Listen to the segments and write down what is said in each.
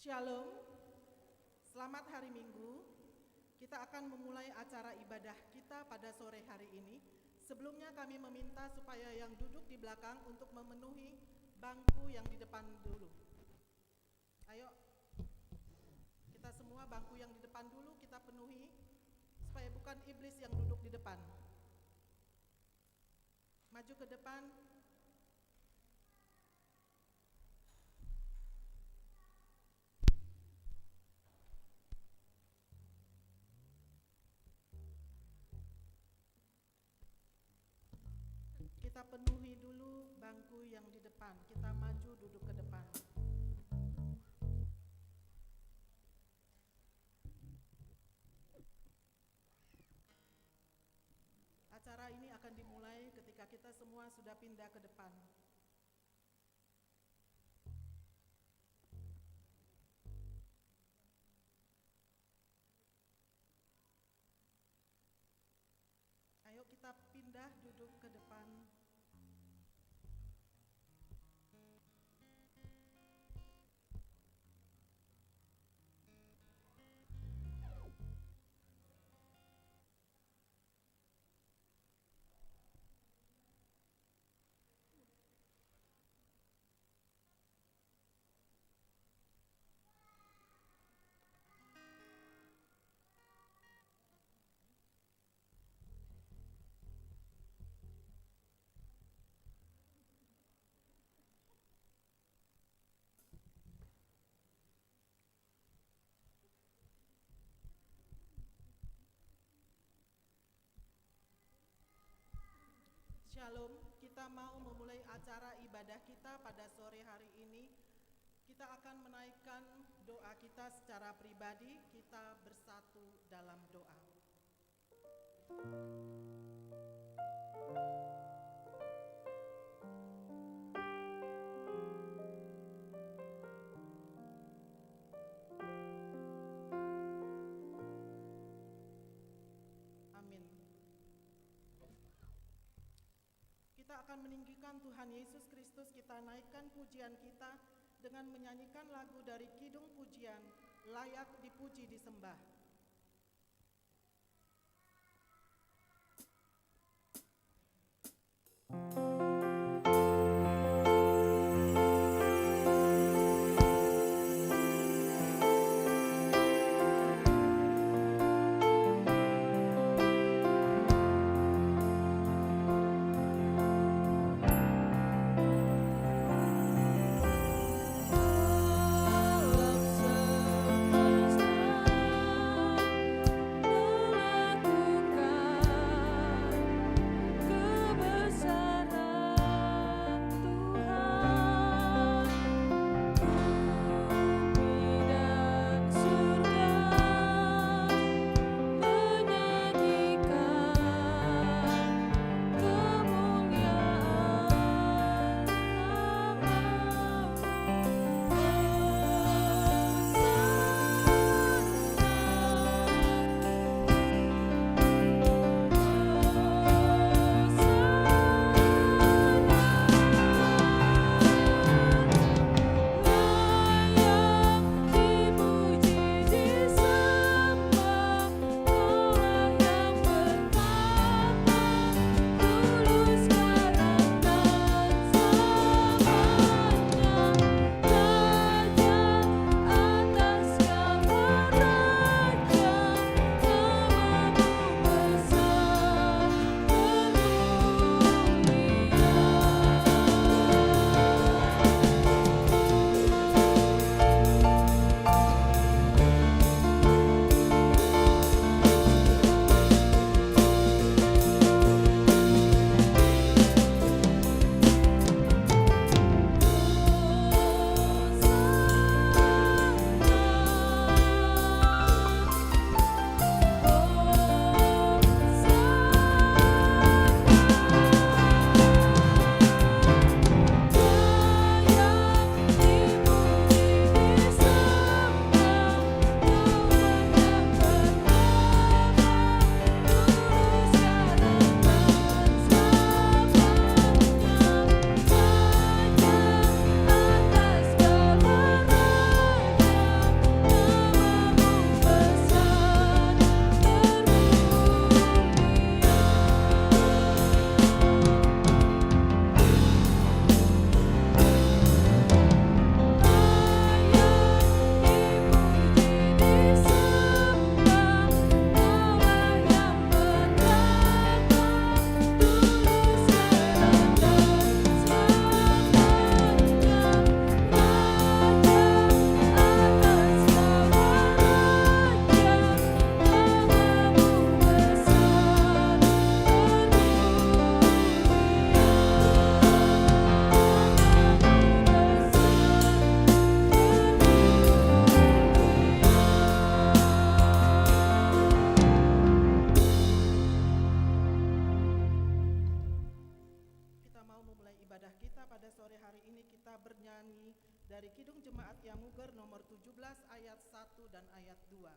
Shalom, selamat hari Minggu. Kita akan memulai acara ibadah kita pada sore hari ini. Sebelumnya kami meminta supaya yang duduk di belakang untuk memenuhi bangku yang di depan dulu. Ayo, kita semua bangku yang di depan dulu kita penuhi, supaya bukan iblis yang duduk di depan. Maju ke depan. Kita penuhi dulu bangku yang di depan. Kita maju duduk ke depan. Acara ini akan dimulai ketika kita semua sudah pindah ke depan. Silalah duduk ke depan. Shalom, kita mau memulai acara ibadah kita pada sore hari ini. Kita akan menaikkan doa kita secara pribadi, kita bersatu dalam doa. Amin. Kita akan meninggikan Tuhan Yesus Kristus, kita naikkan pujian kita dengan menyanyikan lagu dari Kidung Pujian, Layak Dipuji Disembah. Dari Kidung Jemaat Yamuger nomor 17 ayat 1 dan ayat 2.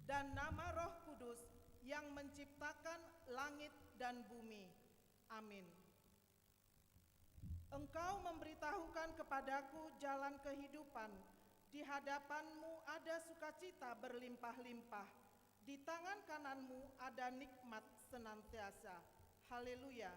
dan nama Roh Kudus yang menciptakan langit dan bumi. Amin. Engkau memberitahukan kepadaku jalan kehidupan. Di hadapanmu ada sukacita berlimpah-limpah. Di tangan kananmu ada nikmat senantiasa. Haleluya.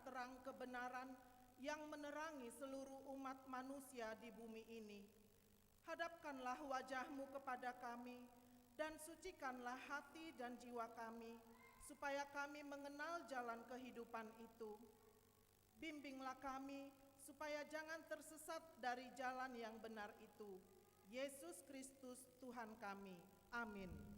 Terang kebenaran yang menerangi seluruh umat manusia di bumi ini. Hadapkanlah wajah-Mu kepada kami dan sucikanlah hati dan jiwa kami, supaya kami mengenal jalan kehidupan itu. Bimbinglah kami supaya jangan tersesat dari jalan yang benar itu. Yesus Kristus Tuhan kami. Amin.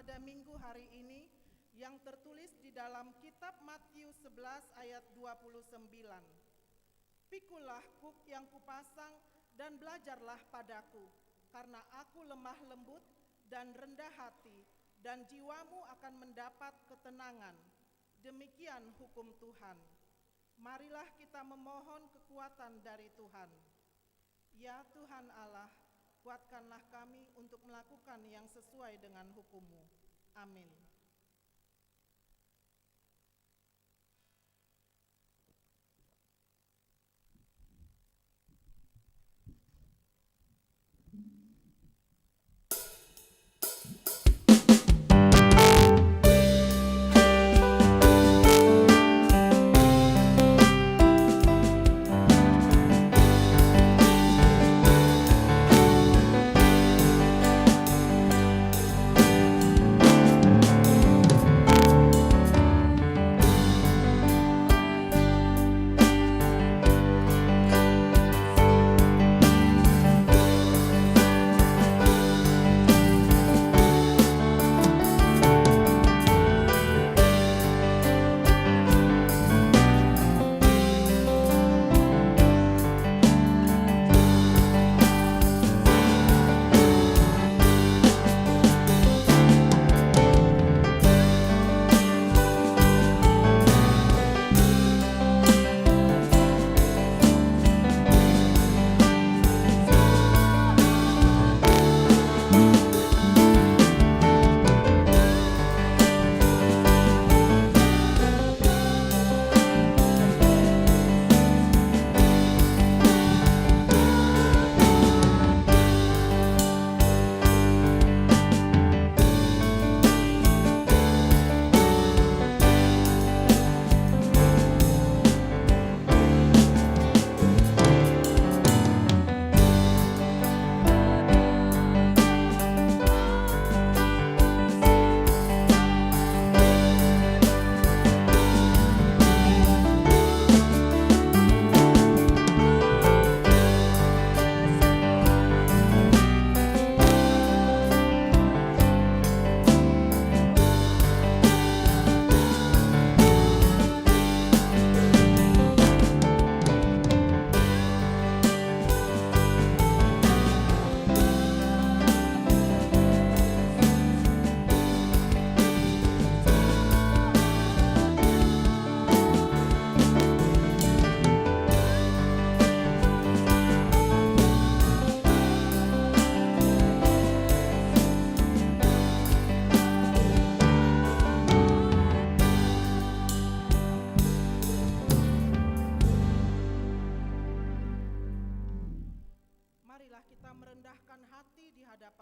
pada minggu hari ini yang tertulis di dalam kitab Matius 11 ayat 29. Pikulah kuk yang kupasang dan belajarlah padaku, karena aku lemah lembut dan rendah hati, dan jiwamu akan mendapat ketenangan. Demikian hukum Tuhan. Marilah kita memohon kekuatan dari Tuhan. Ya Tuhan Allah, kuatkanlah kami untuk melakukan yang sesuai dengan hukum-Mu. Amin.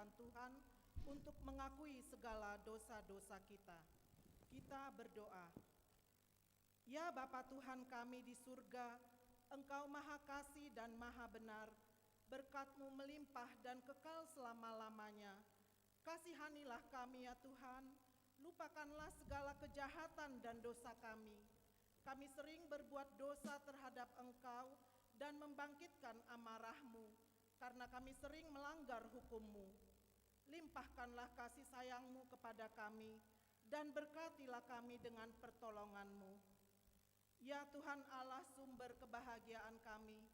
hadapan Tuhan untuk mengakui segala dosa-dosa kita. Kita berdoa. Ya Bapa Tuhan kami di surga, Engkau maha kasih dan maha benar, berkat-Mu melimpah dan kekal selama-lamanya. Kasihanilah kami ya Tuhan, lupakanlah segala kejahatan dan dosa kami. Kami sering berbuat dosa terhadap Engkau dan membangkitkan amarah-Mu, karena kami sering melanggar hukum-Mu. Limpahkanlah kasih sayang-Mu kepada kami, dan berkatilah kami dengan pertolongan-Mu. Ya Tuhan Allah sumber kebahagiaan kami,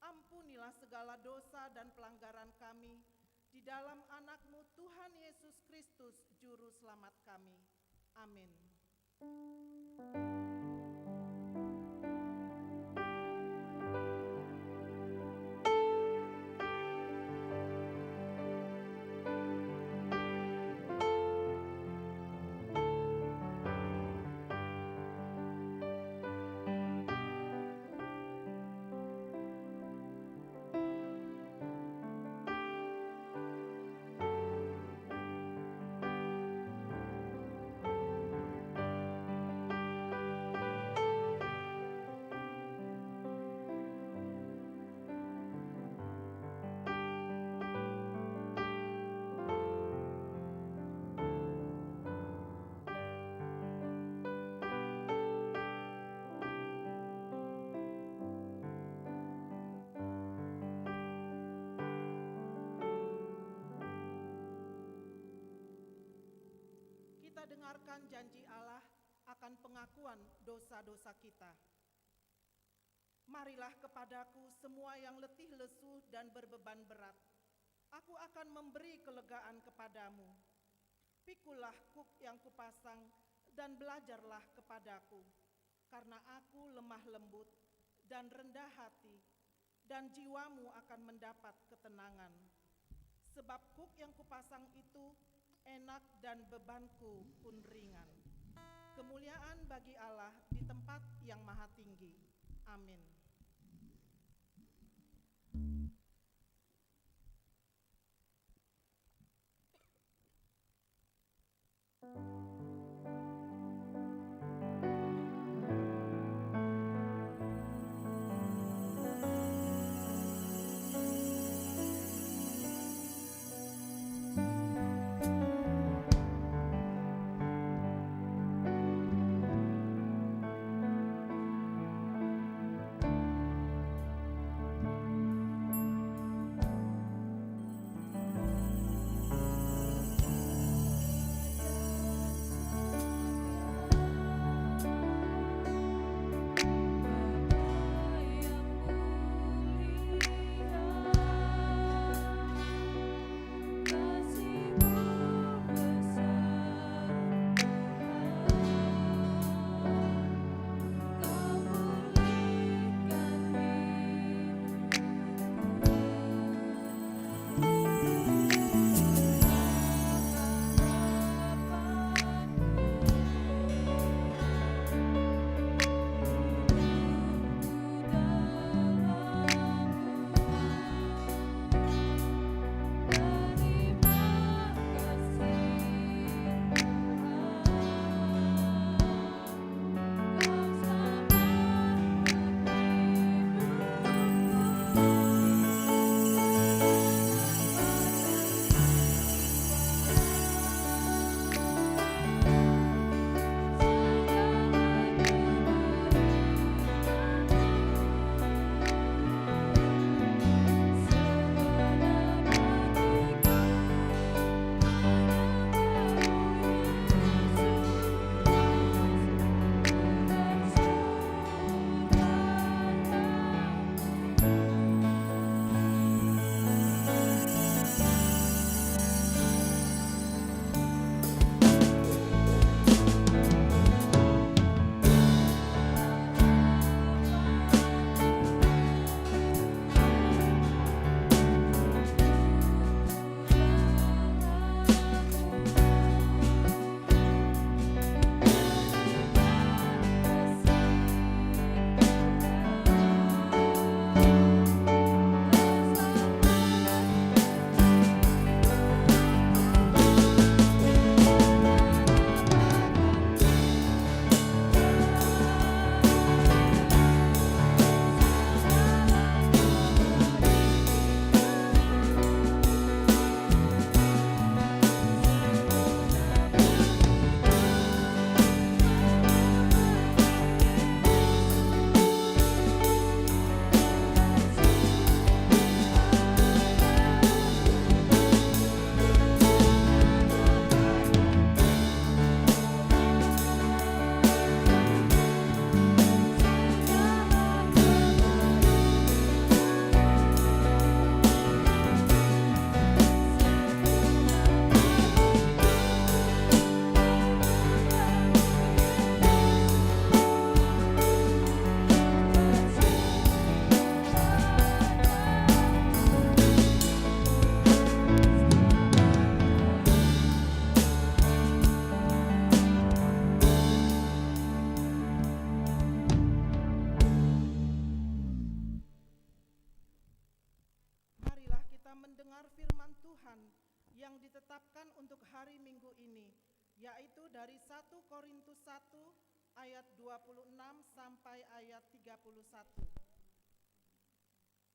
ampunilah segala dosa dan pelanggaran kami, di dalam anak-Mu Tuhan Yesus Kristus, Juru Selamat kami. Amin. Kita dengarkan janji Allah akan pengakuan dosa-dosa kita. Marilah kepadaku semua yang letih lesu dan berbeban berat. Aku akan memberi kelegaan kepadamu. Pikulah kuk yang kupasang dan belajarlah kepadaku, karena aku lemah lembut dan rendah hati, dan jiwamu akan mendapat ketenangan. Sebab kuk yang kupasang itu enak dan bebanku pun ringan. Kemuliaan bagi Allah di tempat yang maha tinggi. Amin. firman Tuhan yang ditetapkan untuk hari Minggu ini, yaitu dari 1 Korintus 1 ayat 26 sampai ayat 31.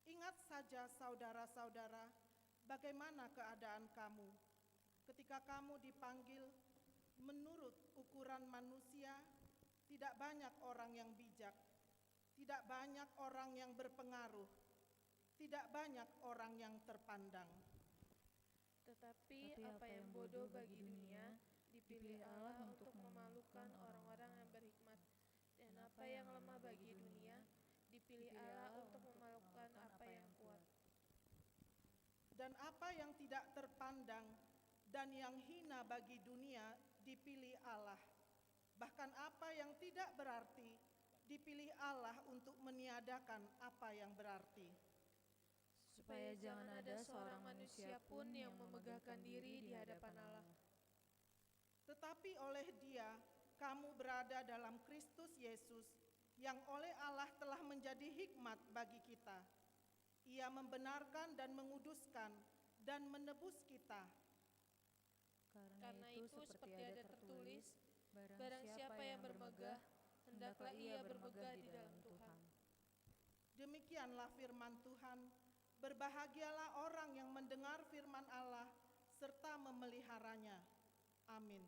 Ingat saja saudara-saudara, bagaimana keadaan kamu ketika kamu dipanggil menurut ukuran manusia. Tidak banyak orang yang bijak, tidak banyak orang yang berpengaruh, tidak banyak orang yang terpandang. Tetapi apa yang bodoh bagi dunia, dipilih Allah untuk memalukan orang-orang yang berhikmat. Dan apa yang lemah bagi dunia, dipilih Allah untuk memalukan apa yang kuat. Dan apa yang tidak terpandang dan yang hina bagi dunia, dipilih Allah. Bahkan apa yang tidak berarti, dipilih Allah untuk meniadakan apa yang berarti. Supaya jangan ada seorang manusia pun yang memegahkan diri di hadapan Allah. Tetapi oleh Dia, kamu berada dalam Kristus Yesus, yang oleh Allah telah menjadi hikmat bagi kita. Ia membenarkan dan menguduskan dan menebus kita. Karena itu seperti ada tertulis, barang siapa yang bermegah, hendaklah ia bermegah di dalam Tuhan. Demikianlah firman Tuhan. Berbahagialah orang yang mendengar firman Allah serta memeliharanya. Amin.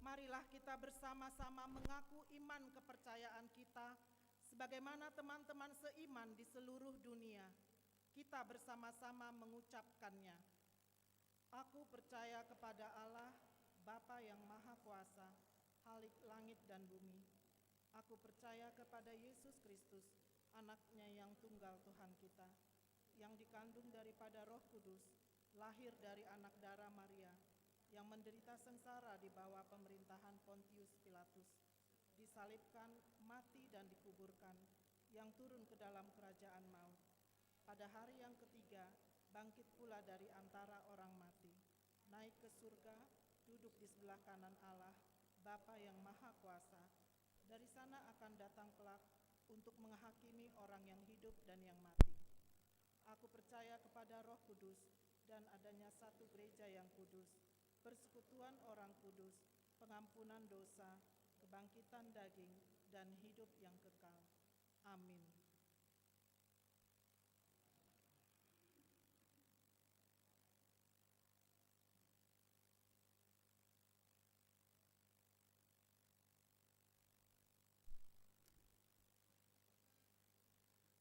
Marilah kita bersama-sama mengaku iman kepercayaan kita sebagaimana teman-teman seiman di seluruh dunia. Kita bersama-sama mengucapkannya. Aku percaya kepada Allah, Bapa yang Maha Kuasa, Khalik langit dan bumi. Aku percaya kepada Yesus Kristus, Anaknya yang tunggal Tuhan kita, yang dikandung daripada Roh Kudus, lahir dari anak darah Maria, yang menderita sengsara di bawah pemerintahan Pontius Pilatus, disalibkan, mati dan dikuburkan, yang turun ke dalam kerajaan maut. Pada hari yang ketiga, bangkit pula dari antara orang mati, naik ke surga, duduk di sebelah kanan Allah, Bapa yang Maha Kuasa. Dari sana akan datang kelak untuk menghakimi orang yang hidup dan yang mati. Aku percaya kepada Roh Kudus dan adanya satu gereja yang kudus, persekutuan orang kudus, pengampunan dosa, kebangkitan daging, dan hidup yang kekal. Amin.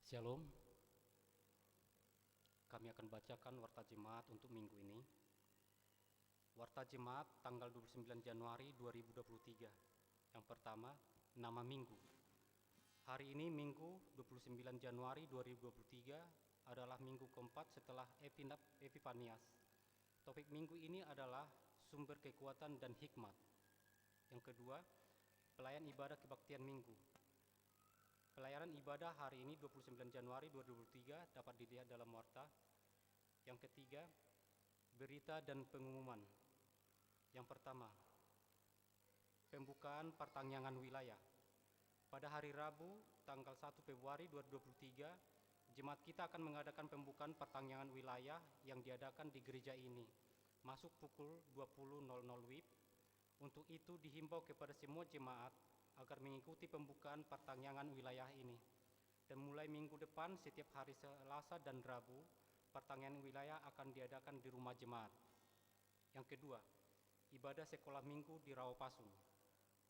Shalom. Kami akan bacakan Warta Jemaat untuk minggu ini. Warta Jemaat tanggal 29 Januari 2023. Yang pertama, nama minggu. Hari ini Minggu 29 Januari 2023 adalah minggu keempat setelah Epifanias. Topik minggu ini adalah sumber kekuatan dan hikmat. Yang kedua, pelayan ibadah kebaktian minggu. Pelayanan ibadah hari ini 29 Januari 2023 dapat dilihat dalam warta. Yang ketiga, berita dan pengumuman. Yang pertama, pembukaan pertangyangan wilayah. Pada hari Rabu, tanggal 1 Februari 2023, jemaat kita akan mengadakan pembukaan pertangyangan wilayah yang diadakan di gereja ini, masuk pukul 20.00 WIB. Untuk itu dihimbau kepada semua jemaat agar mengikuti pembukaan pertangyangan wilayah ini. Dan mulai minggu depan, setiap hari Selasa dan Rabu, pertangyangan wilayah akan diadakan di rumah jemaat. Yang kedua, ibadah sekolah minggu di Rawapasung.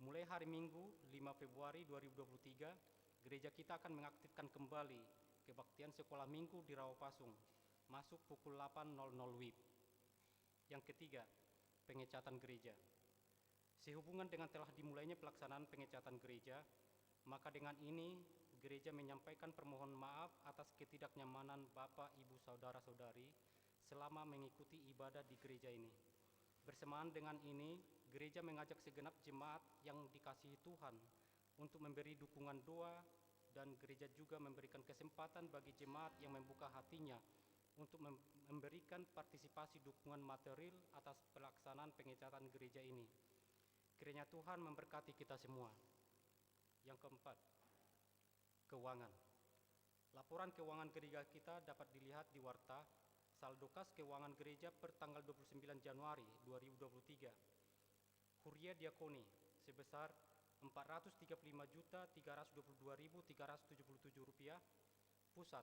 Mulai hari Minggu 5 Februari 2023, gereja kita akan mengaktifkan kembali kebaktian sekolah minggu di Rawapasung, masuk pukul 8.00 WIB. Yang ketiga, pengecatan gereja. Sehubungan dengan telah dimulainya pelaksanaan pengecatan gereja, maka dengan ini gereja menyampaikan permohonan maaf atas ketidaknyamanan Bapak, Ibu, Saudara-saudari selama mengikuti ibadah di gereja ini. Bersamaan dengan ini, gereja mengajak segenap jemaat yang dikasihi Tuhan untuk memberi dukungan doa, dan gereja juga memberikan kesempatan bagi jemaat yang membuka hatinya untuk memberikan partisipasi dukungan material atas pelaksanaan pengecatan gereja ini. Kiranya Tuhan memberkati kita semua. Yang keempat, keuangan. Laporan keuangan gereja kita dapat dilihat di warta. Saldo kas keuangan gereja per tanggal 29 Januari 2023. Kuria Diakoni sebesar Rp435.322.377. Pusat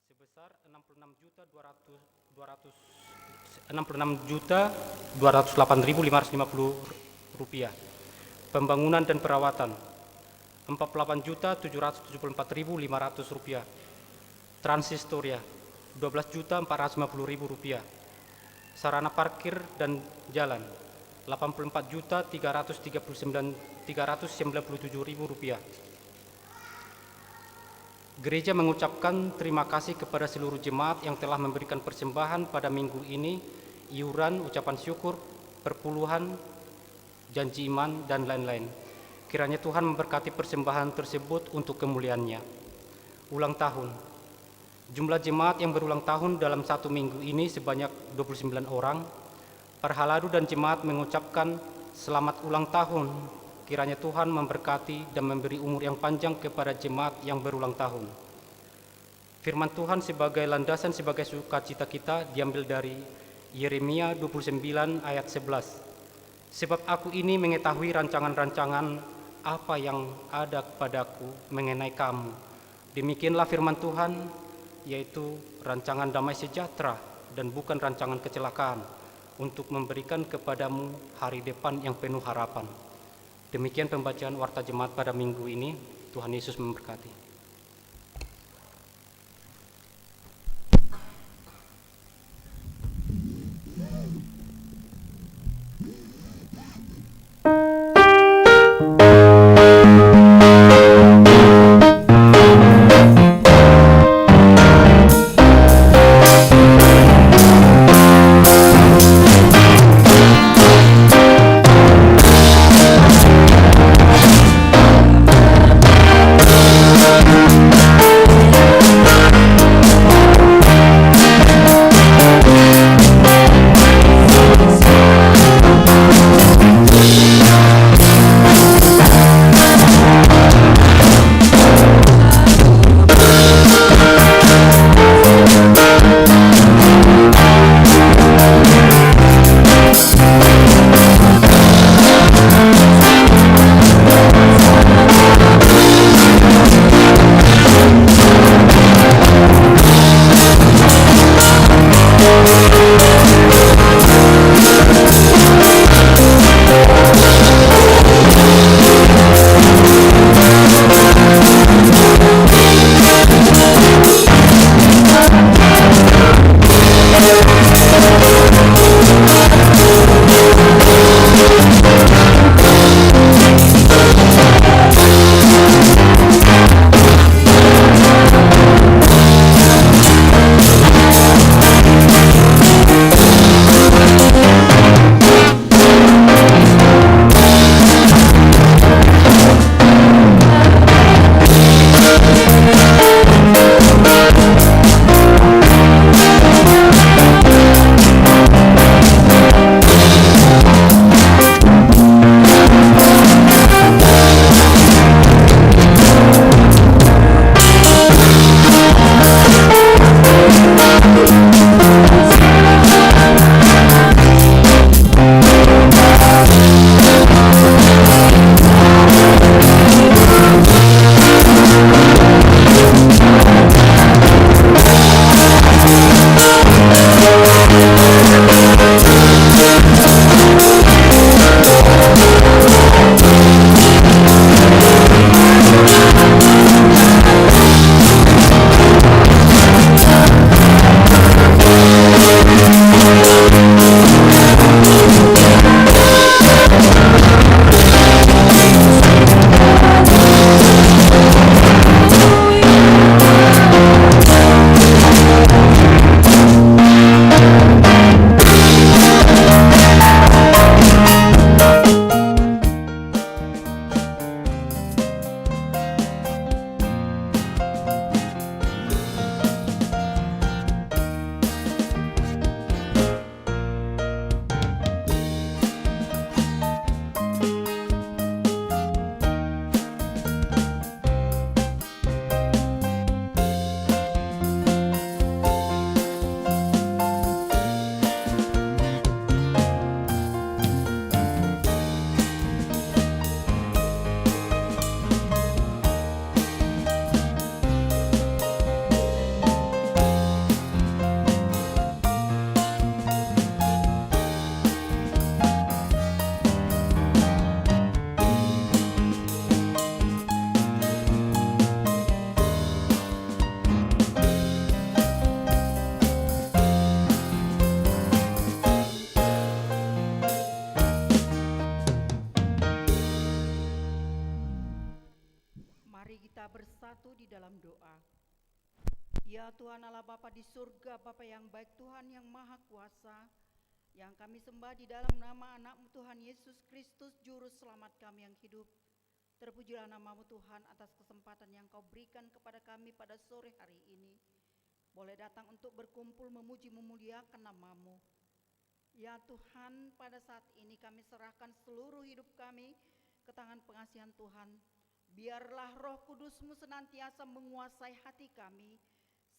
sebesar Rp66.208.550. Pembangunan dan perawatan Rp48.774.500. Transistoria Rp12.450.000. Sarana parkir dan jalan Rp84.397.000. Gereja mengucapkan terima kasih kepada seluruh jemaat yang telah memberikan persembahan pada minggu ini, iuran, ucapan syukur, perpuluhan, janji iman, dan lain-lain. Kiranya Tuhan memberkati persembahan tersebut untuk kemuliaan-Nya. Ulang tahun. Jumlah jemaat yang berulang tahun dalam satu minggu ini sebanyak 29 orang. Parhaladu dan jemaat mengucapkan selamat ulang tahun. Kiranya Tuhan memberkati dan memberi umur yang panjang kepada jemaat yang berulang tahun. Firman Tuhan sebagai landasan sebagai sukacita kita diambil dari Yeremia 29 ayat 11. Sebab aku ini mengetahui rancangan-rancangan apa yang ada kepadaku mengenai kamu. Demikianlah firman Tuhan, yaitu rancangan damai sejahtera dan bukan rancangan kecelakaan, untuk memberikan kepadamu hari depan yang penuh harapan. Demikian pembacaan warta jemaat pada minggu ini. Tuhan Yesus memberkati. di dalam doa. Ya Tuhan Allah Bapa di surga, Bapa yang baik, Tuhan yang maha kuasa, yang kami sembah di dalam nama anak-Mu Tuhan Yesus Kristus, Juru Selamat kami yang hidup. Terpujilah nama-Mu Tuhan atas kesempatan yang Kau berikan kepada kami pada sore hari ini. Boleh datang untuk berkumpul memuji memuliakan nama-Mu. Ya Tuhan, pada saat ini kami serahkan seluruh hidup kami ke tangan pengasihan Tuhan. Biarlah Roh Kudus-Mu senantiasa menguasai hati kami,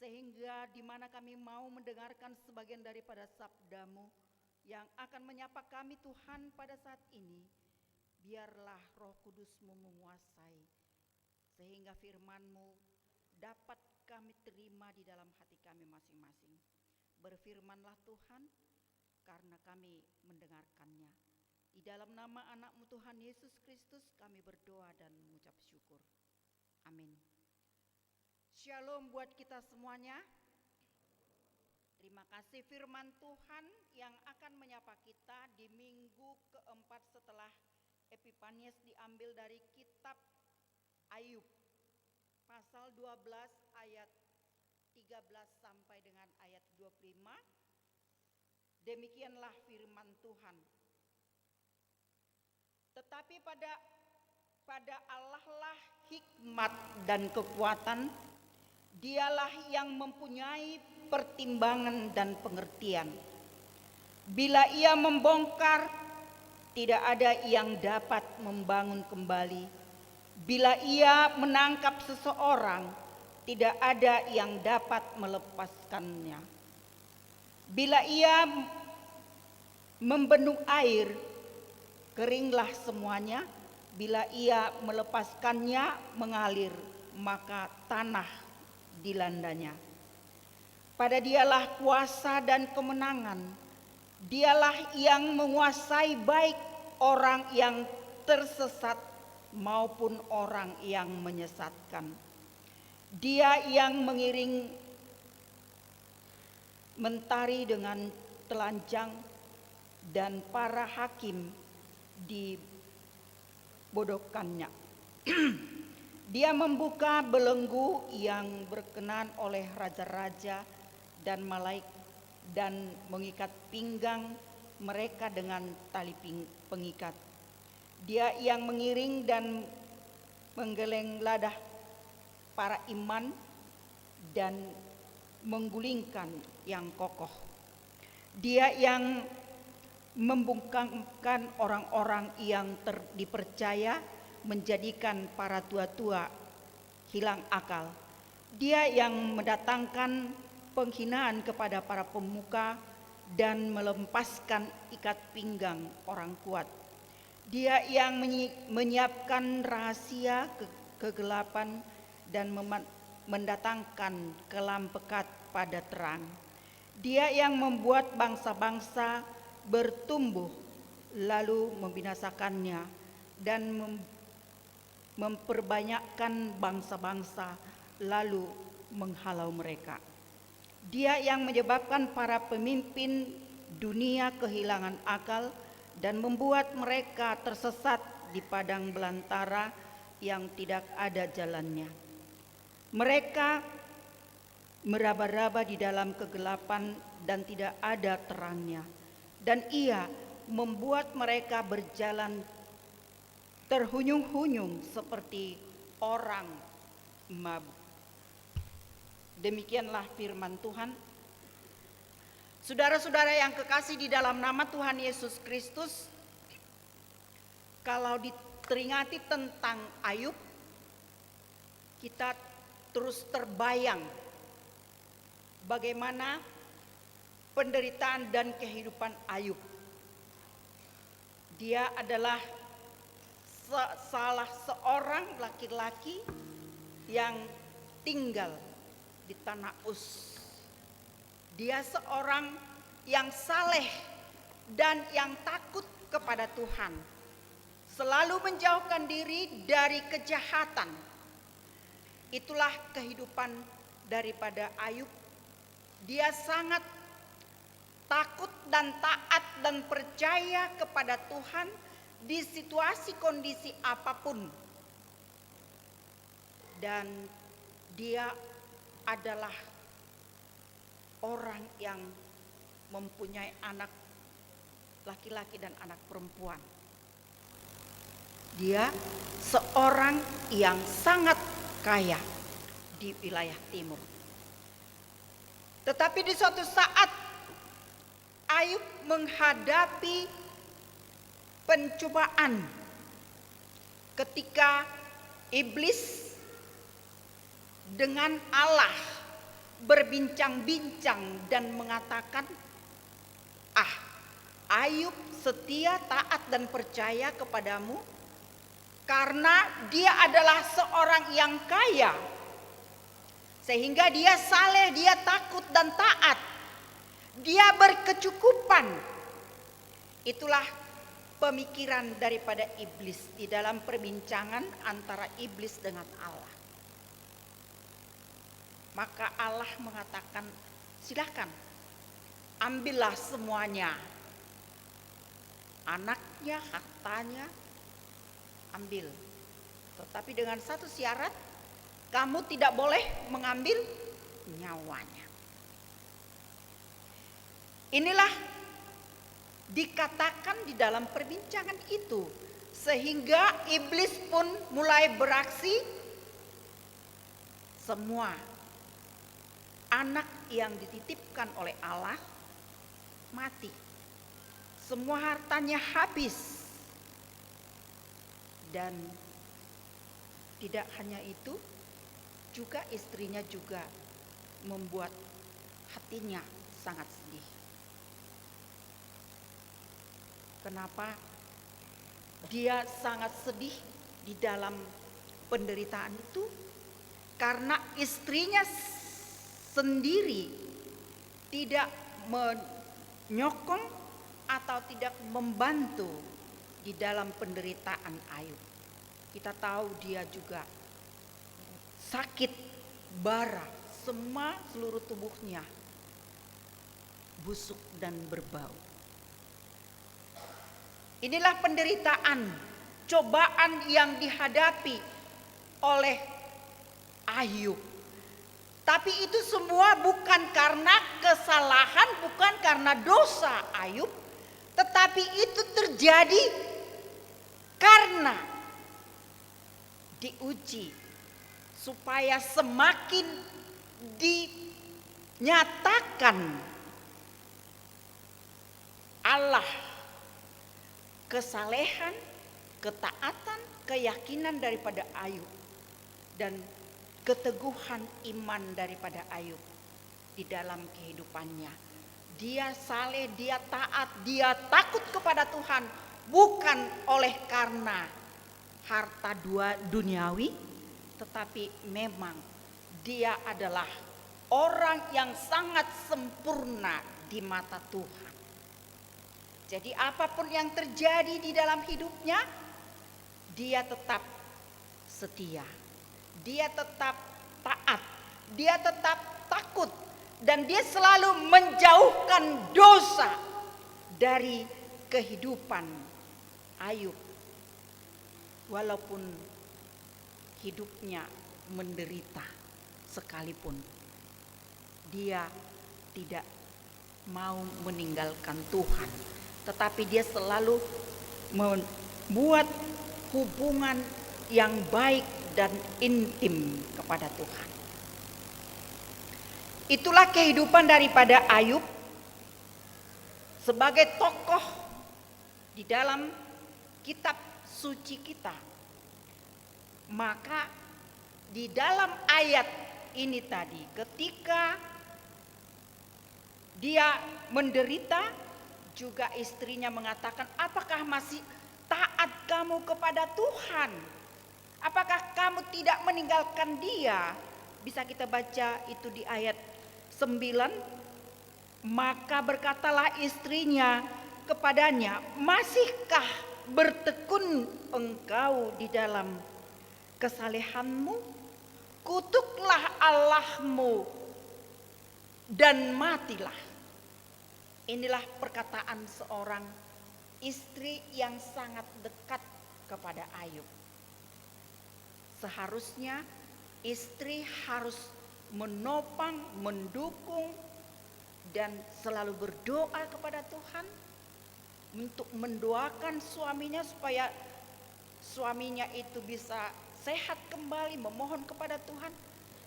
sehingga di mana kami mau mendengarkan sebagian daripada sabda-Mu yang akan menyapa kami Tuhan pada saat ini, biarlah Roh Kudus-Mu menguasai, sehingga firman-Mu dapat kami terima di dalam hati kami masing-masing. Berfirmanlah Tuhan, karena kami mendengarkannya. Di dalam nama anak-Mu Tuhan Yesus Kristus kami berdoa dan mengucap syukur. Amin. Shalom buat kita semuanya. Terima kasih firman Tuhan yang akan menyapa kita di minggu keempat setelah Epifanias diambil dari kitab Ayub. Pasal 12 ayat 13 sampai dengan ayat 25. Demikianlah firman Tuhan. Tetapi pada Allah lah hikmat dan kekuatan, Dialah yang mempunyai pertimbangan dan pengertian. Bila Ia membongkar, tidak ada yang dapat membangun kembali. Bila Ia menangkap seseorang, tidak ada yang dapat melepaskannya. Bila Ia membendung air, keringlah semuanya. Bila Ia melepaskannya mengalir, maka tanah dilandanya. Pada Dialah kuasa dan kemenangan. Dialah yang menguasai baik orang yang tersesat maupun orang yang menyesatkan. Dia yang mengiring mentari dengan telanjang, dan para hakim dibodohkannya. Dia membuka belenggu yang berkenan oleh raja-raja dan malaikat, dan mengikat pinggang mereka dengan tali pengikat. Dia yang mengiring dan menggeleng ladah para iman dan menggulingkan yang kokoh. Dia yang membungkamkan orang-orang yang dipercaya, menjadikan para tua-tua hilang akal. Dia yang mendatangkan penghinaan kepada para pemuka dan melepaskan ikat pinggang orang kuat. Dia yang menyiapkan rahasia kegelapan dan mendatangkan kelam pekat pada terang. Dia yang membuat bangsa-bangsa bertumbuh lalu membinasakannya, dan memperbanyakkan bangsa-bangsa lalu menghalau mereka. Dia yang menyebabkan para pemimpin dunia kehilangan akal dan membuat mereka tersesat di padang belantara yang tidak ada jalannya. Mereka meraba-raba di dalam kegelapan dan tidak ada terangnya, dan Ia membuat mereka berjalan terhuyung-huyung seperti orang mabuk. Demikianlah firman Tuhan. Saudara-saudara yang kekasih di dalam nama Tuhan Yesus Kristus, kalau diteringati tentang Ayub, kita terus terbayang bagaimana penderitaan dan kehidupan Ayub. Dia adalah salah seorang laki-laki yang tinggal di tanah Uz. Dia seorang yang saleh dan yang takut kepada Tuhan, selalu menjauhkan diri dari kejahatan. Itulah kehidupan daripada Ayub. Dia sangat takut dan taat dan percaya kepada Tuhan di situasi kondisi apapun. Dan dia adalah orang yang mempunyai anak laki-laki dan anak perempuan. Dia seorang yang sangat kaya di wilayah timur. Tetapi di suatu saat Ayub menghadapi pencobaan ketika iblis dengan Allah berbincang-bincang dan mengatakan, Ayub setia, taat dan percaya kepadamu karena dia adalah seorang yang kaya, sehingga dia saleh, dia takut dan taat, dia berkecukupan. Itulah pemikiran daripada iblis di dalam perbincangan antara iblis dengan Allah. Maka Allah mengatakan, silakan ambillah semuanya, anaknya, hartanya, ambil. Tetapi dengan satu syarat, kamu tidak boleh mengambil nyawanya. Inilah dikatakan di dalam perbincangan itu, sehingga iblis pun mulai beraksi. Semua anak yang dititipkan oleh Allah mati, semua hartanya habis, dan tidak hanya itu, juga istrinya juga membuat hatinya sangat sedih. Kenapa dia sangat sedih di dalam penderitaan itu? Karena istrinya sendiri tidak menyokong atau tidak membantu di dalam penderitaan Ayub. Kita tahu dia juga sakit bara, seluruh tubuhnya busuk dan berbau. Inilah penderitaan, cobaan yang dihadapi oleh Ayub. Tapi itu semua bukan karena kesalahan, bukan karena dosa Ayub, tetapi itu terjadi karena diuji supaya semakin dinyatakan Allah, kesalehan, ketaatan, keyakinan daripada Ayub, dan keteguhan iman daripada Ayub di dalam kehidupannya. Dia saleh, dia taat, dia takut kepada Tuhan, bukan oleh karena harta duniawi, tetapi memang dia adalah orang yang sangat sempurna di mata Tuhan. Jadi apapun yang terjadi di dalam hidupnya, dia tetap setia, dia tetap taat, dia tetap takut, dan dia selalu menjauhkan dosa dari kehidupan Ayub. Walaupun hidupnya menderita sekalipun, dia tidak mau meninggalkan Tuhan, tetapi dia selalu membuat hubungan yang baik dan intim kepada Tuhan. Itulah kehidupan daripada Ayub sebagai tokoh di dalam kitab suci kita. Maka di dalam ayat ini tadi, ketika dia menderita, juga istrinya mengatakan, apakah masih taat kamu kepada Tuhan? Apakah kamu tidak meninggalkan dia? Bisa kita baca itu di ayat 9. Maka berkatalah istrinya kepadanya, masihkah bertekun engkau di dalam kesalehanmu? Kutuklah Allahmu dan matilah. Inilah perkataan seorang istri yang sangat dekat kepada Ayub. Seharusnya Istri harus menopang, mendukung, dan selalu berdoa kepada Tuhan untuk mendoakan suaminya supaya suaminya itu bisa sehat kembali, memohon kepada Tuhan.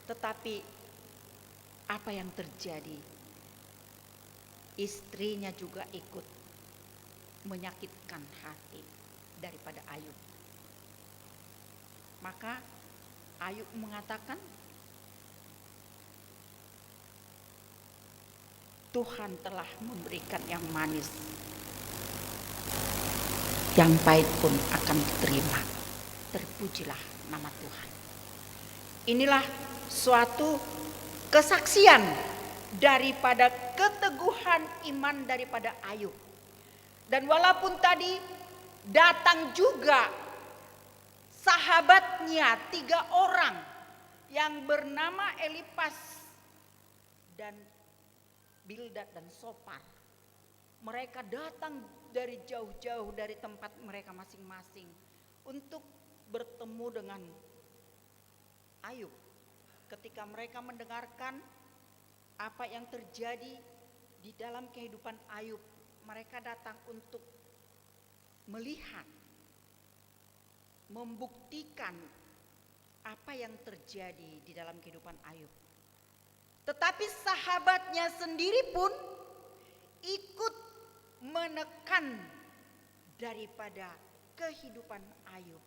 Tetapi apa yang terjadi? Istrinya juga ikut menyakitkan hati daripada Ayub. Maka Ayub mengatakan, Tuhan telah memberikan yang manis, yang pahit pun akan diterima. Terpujilah nama Tuhan. Inilah suatu kesaksian daripada keteguhan iman daripada Ayub. Dan walaupun tadi datang juga sahabatnya 3 orang yang bernama Elifas dan Bildad dan Sofar. Mereka datang dari jauh-jauh dari tempat mereka masing-masing untuk bertemu dengan Ayub. Ketika mereka mendengarkan apa yang terjadi di dalam kehidupan Ayub, mereka datang untuk melihat, membuktikan apa yang terjadi di dalam kehidupan Ayub. Tetapi sahabatnya sendiri pun ikut menekan daripada kehidupan Ayub.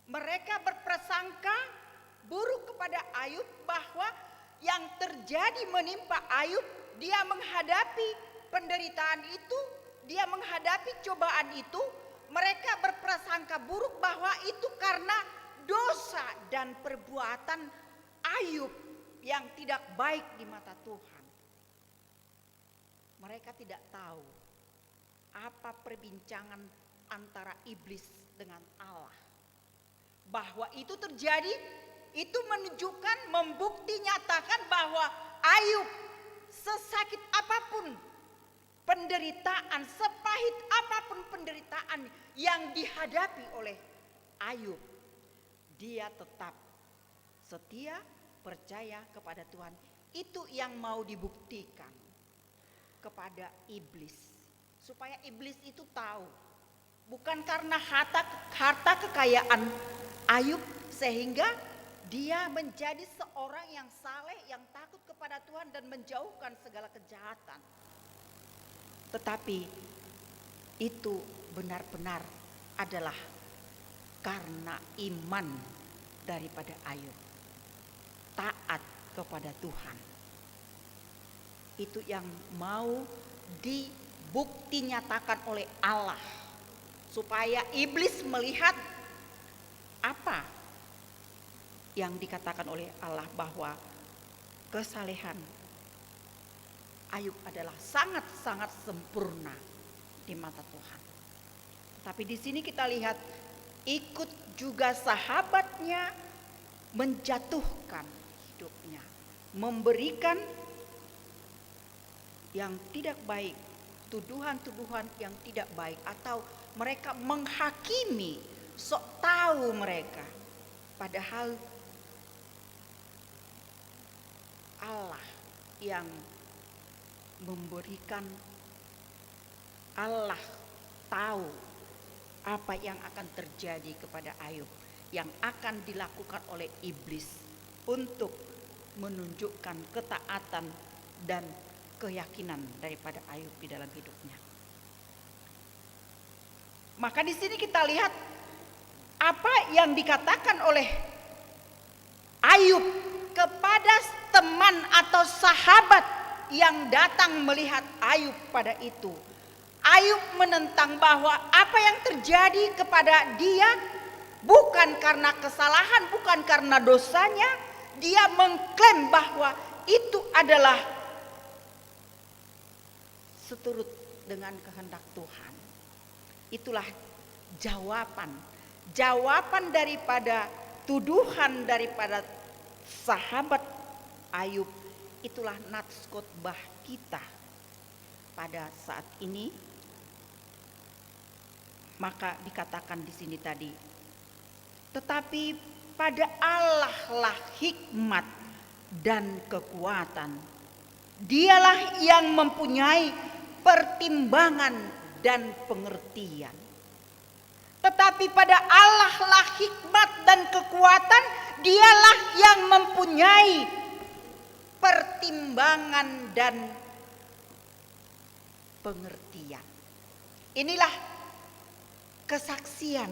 Mereka berprasangka buruk kepada Ayub bahwa yang terjadi menimpa Ayub, dia menghadapi penderitaan itu, dia menghadapi cobaan itu, mereka berprasangka buruk bahwa itu karena dosa dan perbuatan Ayub yang tidak baik di mata Tuhan. Mereka tidak tahu apa perbincangan antara iblis dengan Allah. Bahwa itu terjadi, itu menunjukkan, membukti nyatakan bahwa Ayub sesakit apapun penderitaan, sepahit apapun penderitaan yang dihadapi oleh Ayub, dia tetap setia, percaya kepada Tuhan. Itu yang mau dibuktikan kepada iblis, supaya iblis itu tahu bukan karena harta kekayaan Ayub sehingga dia menjadi seorang yang saleh, yang takut kepada Tuhan dan menjauhkan segala kejahatan. Tetapi itu benar-benar adalah karena iman daripada Ayub, taat kepada Tuhan. Itu yang mau dibukti nyatakan oleh Allah, supaya iblis melihat apa yang dikatakan oleh Allah, bahwa kesalehan Ayub adalah sangat-sangat sempurna di mata Tuhan. Tapi di sini kita lihat ikut juga sahabatnya menjatuhkan hidupnya, memberikan yang tidak baik, tuduhan-tuduhan yang tidak baik, atau mereka menghakimi, sok tahu mereka. Padahal Allah yang memberikan, Allah tahu apa yang akan terjadi kepada Ayub, yang akan dilakukan oleh iblis untuk menunjukkan ketaatan dan keyakinan daripada Ayub di dalam hidupnya. Maka di sini kita lihat apa yang dikatakan oleh Ayub kepada teman atau sahabat yang datang melihat Ayub pada itu. Ayub menentang bahwa apa yang terjadi kepada dia bukan karena kesalahan, bukan karena dosanya. Dia mengklaim bahwa itu adalah seturut dengan kehendak Tuhan. Itulah jawaban daripada tuduhan daripada sahabat Ayub. Itulah nats khotbah kita pada saat ini. Maka dikatakan di sini tadi, tetapi pada Allah lah hikmat dan kekuatan. Dialah yang mempunyai pertimbangan dan pengertian. Tetapi pada Allah lah hikmat dan kekuatan, dialah yang mempunyai pertimbangan dan pengertian. Inilah kesaksian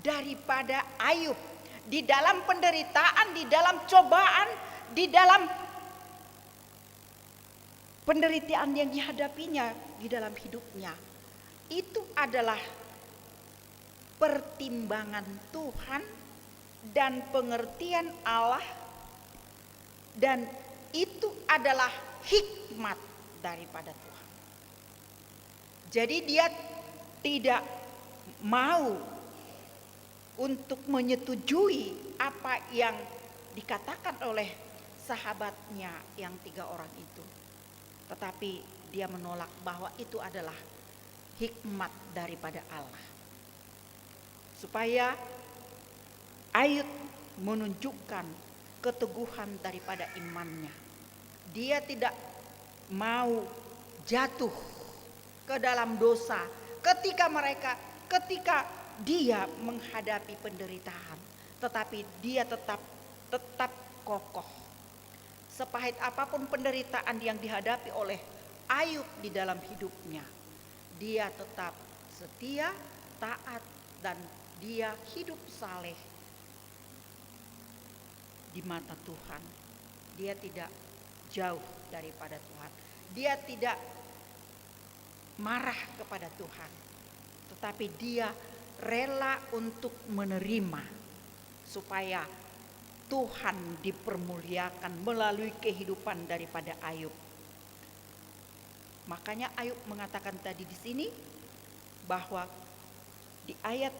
daripada Ayub di dalam penderitaan, di dalam cobaan, di dalam penderitaan yang dihadapinya di dalam hidupnya. Itu adalah pertimbangan Tuhan dan pengertian Allah, dan itu adalah hikmat daripada Tuhan. Jadi dia tidak mau untuk menyetujui apa yang dikatakan oleh sahabatnya yang 3 orang itu. Tetapi dia menolak bahwa itu adalah hikmat daripada Allah. Supaya Ayub menunjukkan keteguhan daripada imannya. Dia tidak mau jatuh ke dalam dosa ketika dia menghadapi penderitaan, tetapi dia tetap kokoh. Sepahit apapun penderitaan yang dihadapi oleh Ayub di dalam hidupnya, dia tetap setia, taat, dan dia hidup saleh di mata Tuhan. Dia tidak jauh daripada Tuhan. Dia tidak marah kepada Tuhan, tetapi dia rela untuk menerima supaya Tuhan dipermuliakan melalui kehidupan daripada Ayub. Makanya Ayub mengatakan tadi di sini bahwa di ayat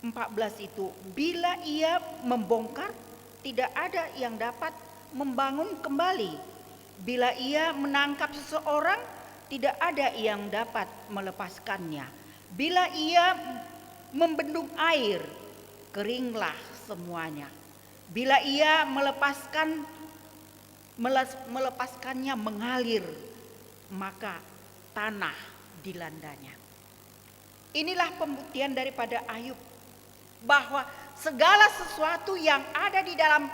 14 itu, bila ia membongkar, tidak ada yang dapat membangun kembali. Bila ia menangkap seseorang, tidak ada yang dapat melepaskannya. Bila ia membendung air, keringlah semuanya. Bila ia melepaskannya mengalir, maka tanah dilandanya. Inilah pembuktian daripada Ayub bahwa segala sesuatu yang ada di dalam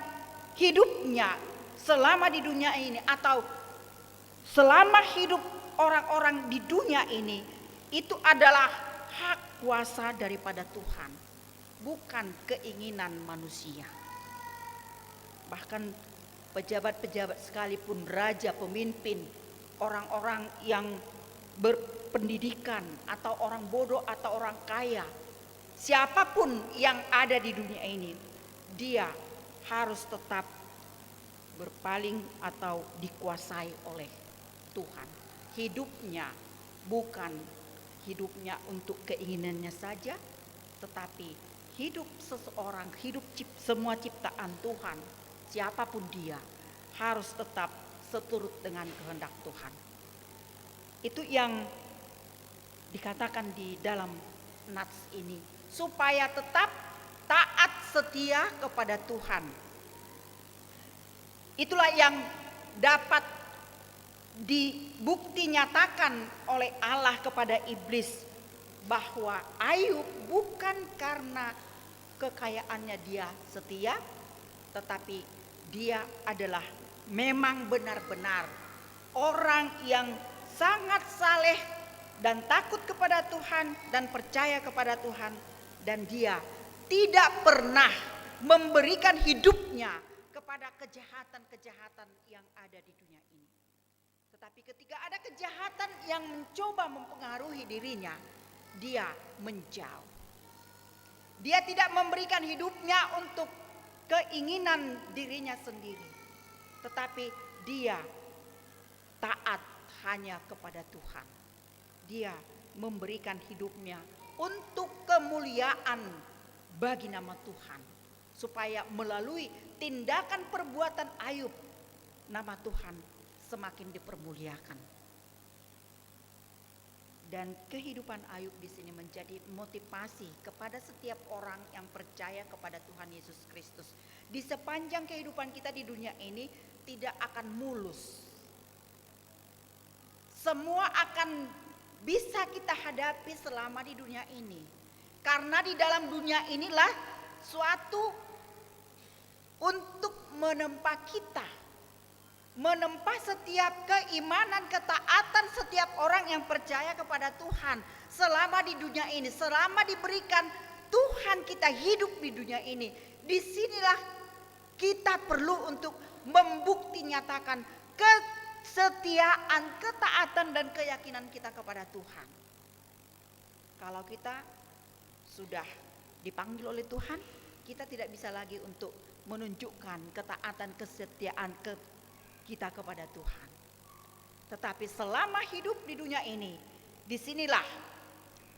hidupnya selama di dunia ini atau selama hidup orang-orang di dunia ini, itu adalah hak kuasa daripada Tuhan, bukan keinginan manusia. Bahkan pejabat-pejabat sekalipun, raja, pemimpin, orang-orang yang berpendidikan atau orang bodoh atau orang kaya, siapapun yang ada di dunia ini, dia harus tetap berpaling atau dikuasai oleh Tuhan. Hidupnya bukan hidupnya untuk keinginannya saja, tetapi hidup seseorang, hidup semua ciptaan Tuhan, siapapun dia, harus tetap seturut dengan kehendak Tuhan. Itu yang dikatakan di dalam nats ini, supaya tetap taat setia kepada Tuhan. Itulah yang dapat dibukti nyatakan oleh Allah kepada iblis, bahwa Ayub bukan karena kekayaannya dia setia, tetapi dia adalah memang benar-benar orang yang sangat saleh dan takut kepada Tuhan dan percaya kepada Tuhan, dan dia tidak pernah memberikan hidupnya kepada kejahatan-kejahatan yang ada di dunia ini. Tetapi ketika ada kejahatan yang mencoba mempengaruhi dirinya, dia menjauh. Dia tidak memberikan hidupnya untuk keinginan dirinya sendiri, tetapi dia taat hanya kepada Tuhan. Dia memberikan hidupnya untuk kemuliaan bagi nama Tuhan, supaya melalui tindakan perbuatan Ayub, nama Tuhan semakin dipermuliakan. Dan kehidupan Ayub di sini menjadi motivasi kepada setiap orang yang percaya kepada Tuhan Yesus Kristus. Di sepanjang kehidupan kita di dunia ini tidak akan mulus. Semua akan bisa kita hadapi selama di dunia ini. Karena di dalam dunia inilah suatu untuk menempa kita. Menempa setiap keimanan, ketaatan setiap orang yang percaya kepada Tuhan selama di dunia ini, selama diberikan Tuhan kita hidup di dunia ini. Disinilah kita perlu untuk membukti nyatakan kesetiaan, ketaatan dan keyakinan kita kepada Tuhan. Kalau kita sudah dipanggil oleh Tuhan, kita tidak bisa lagi untuk menunjukkan ketaatan, kesetiaan kita kepada Tuhan. Tetapi selama hidup di dunia ini, disinilah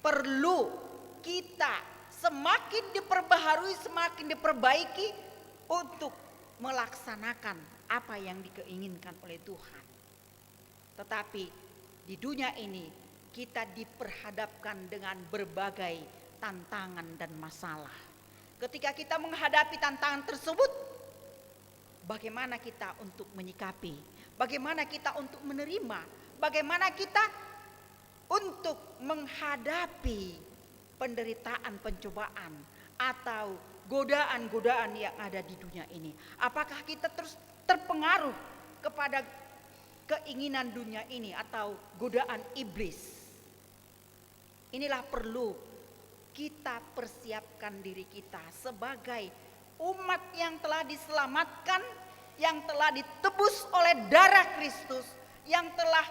perlu kita semakin diperbaharui, semakin diperbaiki untuk melaksanakan apa yang dikeinginkan oleh Tuhan. Tetapi di dunia ini kita diperhadapkan dengan berbagai tantangan dan masalah. Ketika kita menghadapi tantangan tersebut, bagaimana kita untuk menyikapi? Bagaimana kita untuk menerima? Bagaimana kita untuk menghadapi penderitaan, pencobaan atau godaan-godaan yang ada di dunia ini? Apakah kita terus terpengaruh kepada keinginan dunia ini atau godaan iblis? Inilah perlu kita persiapkan diri kita sebagai umat yang telah diselamatkan, yang telah ditebus oleh darah Kristus, yang telah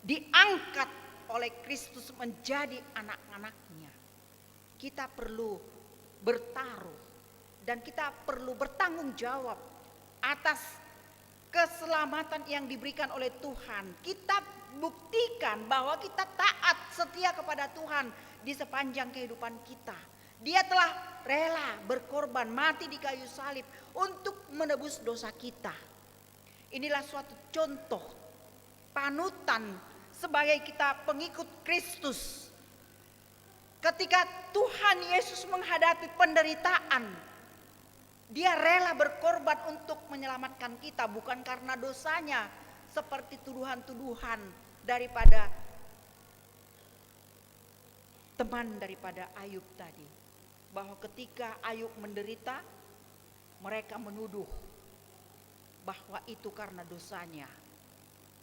diangkat oleh Kristus menjadi anak-anaknya. Kita perlu bertaruh dan kita perlu bertanggung jawab atas keselamatan yang diberikan oleh Tuhan. Kita buktikan bahwa kita taat setia kepada Tuhan di sepanjang kehidupan kita. Dia telah rela berkorban mati di kayu salib untuk menebus dosa kita. Inilah suatu contoh panutan sebagai kita pengikut Kristus. Ketika Tuhan Yesus menghadapi penderitaan, Dia rela berkorban untuk menyelamatkan kita, bukan karena dosanya seperti tuduhan-tuduhan daripada teman daripada Ayub tadi. Bahwa ketika Ayub menderita, mereka menuduh bahwa itu karena dosanya.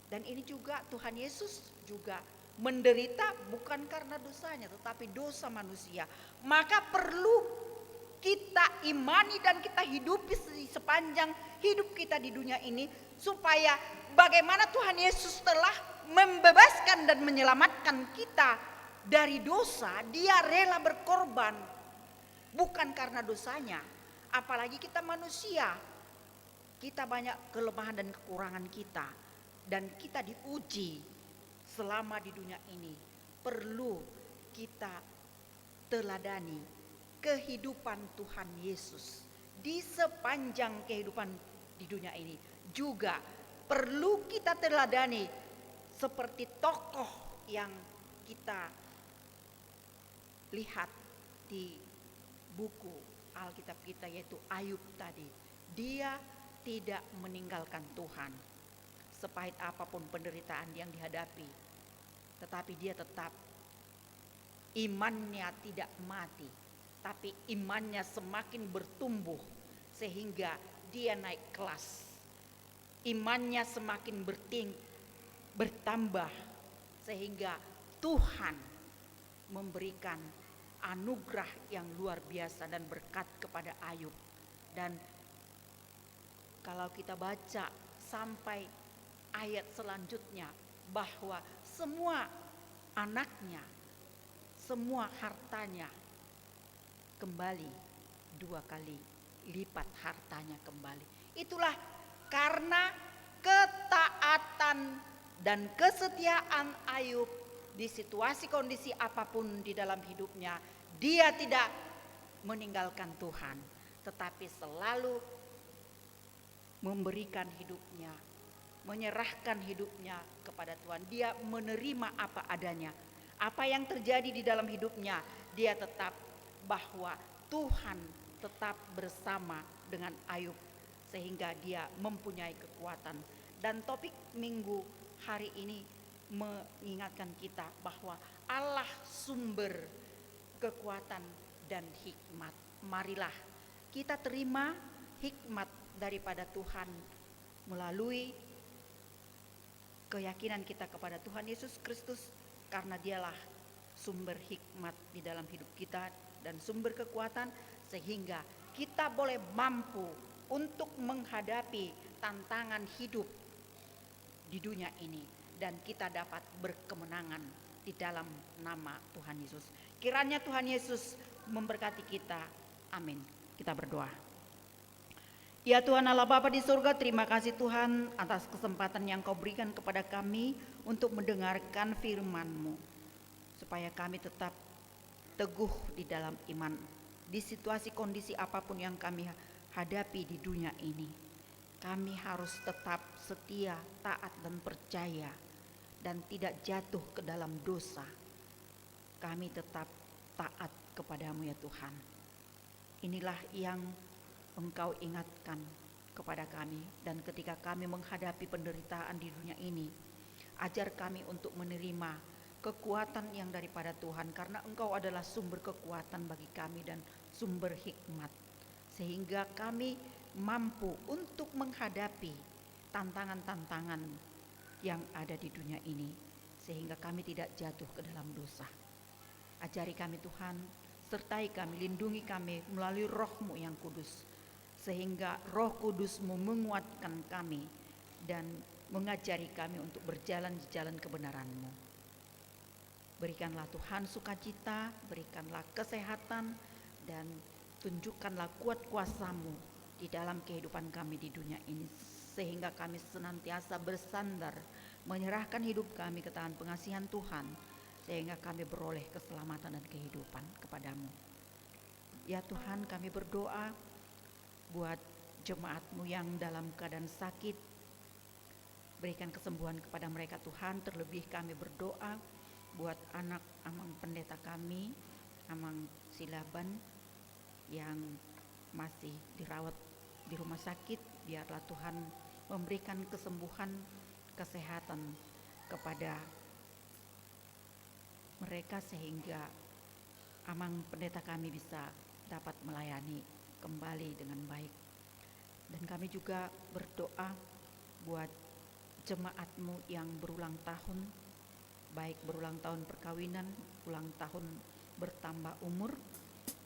Dan ini juga Tuhan Yesus juga menderita bukan karena dosanya, tetapi dosa manusia. Maka perlu kita imani dan kita hidupi sepanjang hidup kita di dunia ini, supaya bagaimana Tuhan Yesus telah membebaskan dan menyelamatkan kita dari dosa, Dia rela berkorban bukan karena dosanya. Apalagi kita manusia, kita banyak kelemahan dan kekurangan kita, dan kita diuji selama di dunia ini. Perlu kita teladani kehidupan Tuhan Yesus di sepanjang kehidupan di dunia ini. Juga perlu kita teladani seperti tokoh yang kita lihat di buku Alkitab kita, yaitu Ayub tadi. Dia tidak meninggalkan Tuhan sepahit apapun penderitaan yang dihadapi, tetapi dia tetap imannya tidak mati, tapi imannya semakin bertumbuh sehingga dia naik kelas. Imannya semakin bertambah sehingga Tuhan memberikan anugerah yang luar biasa dan berkat kepada Ayub. Dan kalau kita baca sampai ayat selanjutnya, bahwa semua anaknya, semua hartanya kembali 2 kali lipat hartanya kembali. Itulah karena ketaatan dan kesetiaan Ayub di situasi kondisi apapun di dalam hidupnya. Dia tidak meninggalkan Tuhan, tetapi selalu memberikan hidupnya, menyerahkan hidupnya kepada Tuhan. Dia menerima apa adanya Apa yang terjadi di dalam hidupnya, dia tetap bahwa Tuhan tetap bersama dengan Ayub sehingga dia mempunyai kekuatan. Dan topik minggu hari ini mengingatkan kita bahwa Allah sumber kekuatan dan hikmat. Marilah kita terima hikmat daripada Tuhan melalui keyakinan kita kepada Tuhan Yesus Kristus, karena dialah sumber hikmat di dalam hidup kita dan sumber kekuatan, sehingga kita boleh mampu untuk menghadapi tantangan hidup di dunia ini dan kita dapat berkemenangan di dalam nama Tuhan Yesus. Kiranya Tuhan Yesus memberkati kita. Amin. Kita berdoa. Ya Tuhan Allah Bapa di surga, terima kasih Tuhan atas kesempatan yang Kau berikan kepada kami untuk mendengarkan firman-Mu, supaya kami tetap teguh di dalam iman di situasi kondisi apapun yang kami hadapi di dunia ini. Kami harus tetap setia, taat dan percaya dan tidak jatuh ke dalam dosa. Kami tetap taat kepadamu ya Tuhan. Inilah yang Engkau ingatkan kepada kami, dan ketika kami menghadapi penderitaan di dunia ini, ajar kami untuk menerima kekuatan yang daripada Tuhan, karena Engkau adalah sumber kekuatan bagi kami dan sumber hikmat, sehingga kami mampu untuk menghadapi tantangan-tantangan yang ada di dunia ini, sehingga kami tidak jatuh ke dalam dosa. Ajari kami Tuhan, sertai kami, lindungi kami melalui Roh-Mu yang kudus, sehingga Roh Kudus-Mu menguatkan kami dan mengajari kami untuk berjalan di jalan kebenaran-Mu. Berikanlah Tuhan sukacita, berikanlah kesehatan, dan tunjukkanlah kuat kuasa-Mu di dalam kehidupan kami di dunia ini, sehingga kami senantiasa bersandar, menyerahkan hidup kami ke tangan pengasihan Tuhan, sehingga kami beroleh keselamatan dan kehidupan kepadamu. Ya Tuhan, kami berdoa buat jemaat-Mu yang dalam keadaan sakit, berikan kesembuhan kepada mereka Tuhan. Terlebih kami berdoa buat anak Amang pendeta kami, Amang Silaban, yang masih dirawat di rumah sakit. Biarlah Tuhan memberikan kesembuhan, kesehatan kepada mereka, sehingga Amang pendeta kami bisa dapat melayani kembali dengan baik. Dan kami juga berdoa buat jemaat-Mu yang berulang tahun, baik berulang tahun perkawinan, ulang tahun bertambah umur.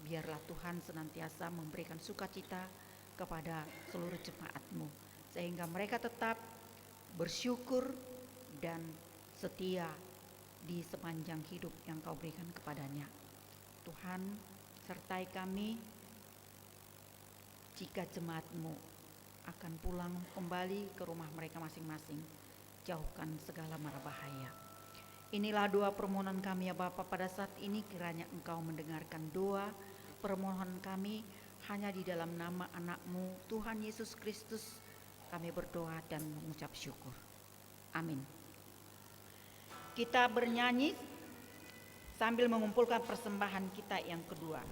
Biarlah Tuhan senantiasa memberikan sukacita kepada seluruh jemaat-Mu, sehingga mereka tetap bersyukur dan setia di sepanjang hidup yang Kau berikan kepadanya. Tuhan, sertai kami jika jemaat-Mu akan pulang kembali ke rumah mereka masing-masing. Jauhkan segala mara bahaya. Inilah doa permohonan kami ya Bapa pada saat ini. Kiranya Engkau mendengarkan doa permohonan kami, hanya di dalam nama anak-Mu Tuhan Yesus Kristus kami berdoa dan mengucap syukur. Amin. Kita bernyanyi sambil mengumpulkan persembahan kita yang kedua.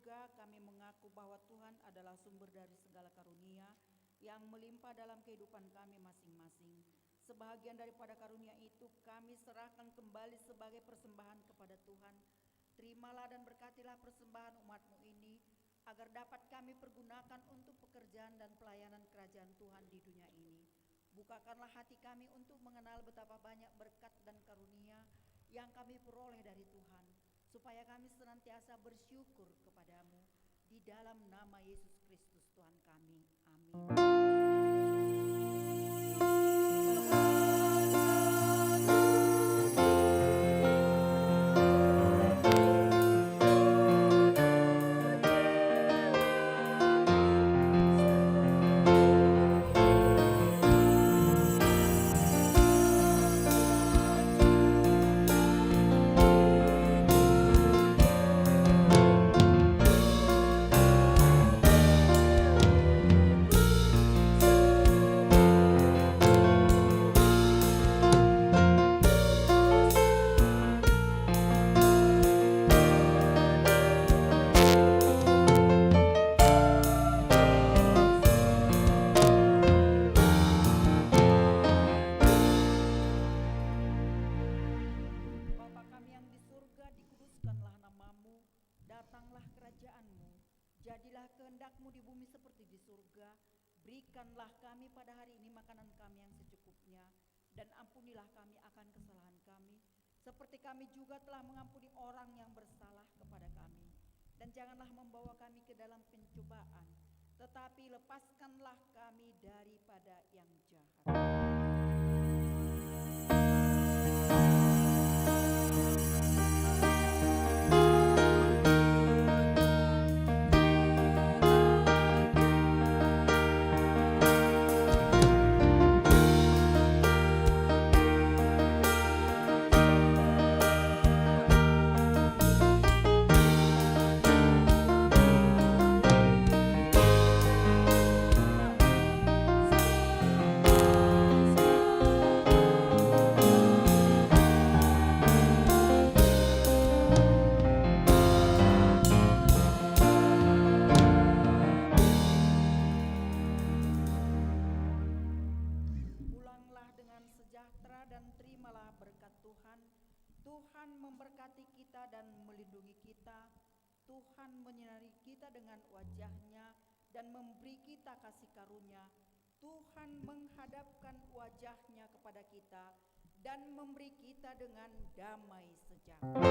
surga, kami mengaku bahwa Tuhan adalah sumber dari segala karunia yang melimpah dalam kehidupan kami masing-masing. Sebahagian daripada karunia itu kami serahkan kembali sebagai persembahan kepada Tuhan. Terimalah dan berkatilah persembahan umat-Mu ini, agar dapat kami pergunakan untuk pekerjaan dan pelayanan kerajaan Tuhan di dunia ini. Bukakanlah hati kami untuk mengenal betapa banyak berkat dan karunia yang kami peroleh dari Tuhan, supaya kami senantiasa bersyukur kepadamu. Di dalam nama Yesus Kristus Tuhan kami. Amin. Bapa kami yang di surga, dikuduskanlah namamu, datanglah kerajaanmu, jadilah kehendak-Mu di bumi seperti di surga. Berikanlah kami pada hari ini makanan kami yang secukupnya, dan ampunilah kami akan kesalahan kami, seperti kami juga telah mengampuni orang yang bersalah kepada kami. Dan janganlah membawa kami ke dalam pencobaan, tetapi lepaskanlah kami daripada yang jahat. Pulanglah dengan sejahtera dan terimalah berkat Tuhan. Tuhan memberkati kita dan melindungi kita. Tuhan menyinari kita dengan wajah-Nya dan memberi kita kasih karunia. Tuhan menghadapkan wajah-Nya kepada kita dan memberi kita dengan damai sejahtera.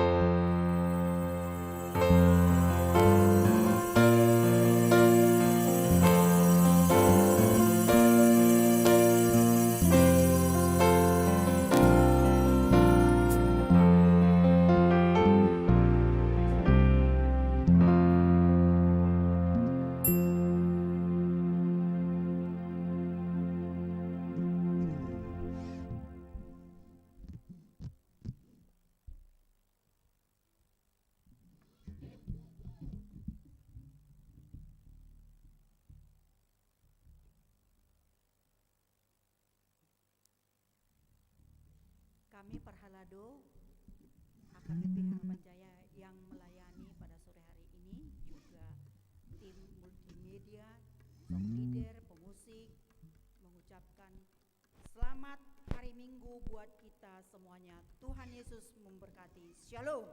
Kami Parhalado, AKBP Harapan Jaya yang melayani pada sore hari ini, juga tim multimedia, song leader, pemusik, mengucapkan selamat hari Minggu buat kita semuanya. Tuhan Yesus memberkati. Shalom.